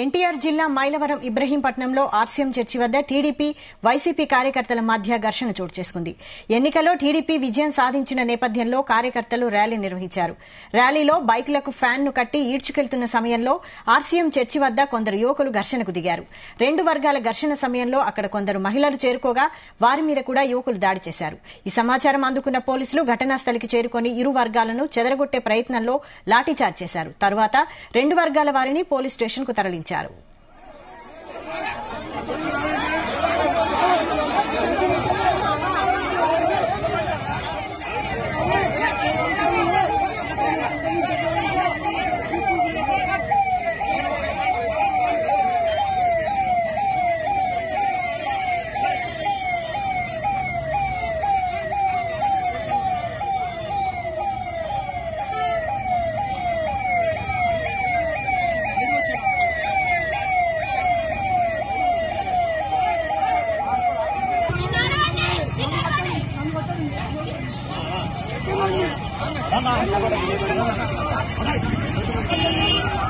ఎన్టీఆర్ జిల్లా Mylavaram ఇబ్రహీంపట్నంలో RCM church వద్ద TDP YCP కార్యకర్తల మధ్య ఘర్షణ చోటు చేసుకుంది. ఎన్నికల్లో టీడీపీ విజయం సాధించిన నేపథ్యంలో కార్యకర్తలు ర్యాలీ నిర్వహించారు. ర్యాలీలో బైకులకు ఫ్యాన్ ను కట్టి ఈడ్చుకెళ్తున్న సమయంలో ఆర్సీఎం చర్చి వద్ద కొందరు యువకులు ఘర్షణకు దిగారు. రెండు వర్గాల ఘర్షణ సమయంలో అక్కడ కొందరు మహిళలు చేరుకోగా వారి మీద కూడా యువకులు దాడి చేశారు. ఈ సమాచారం అందుకున్న పోలీసులు ఘటనా స్థలికి చేరుకుని ఇరు వర్గాలను చెదరగొట్టే ప్రయత్నంలో లాఠీచార్జ్ చేశారు. తరువాత రెండు వర్గాల వారిని పోలీస్ స్టేషన్ కు తరలించారు. Come on.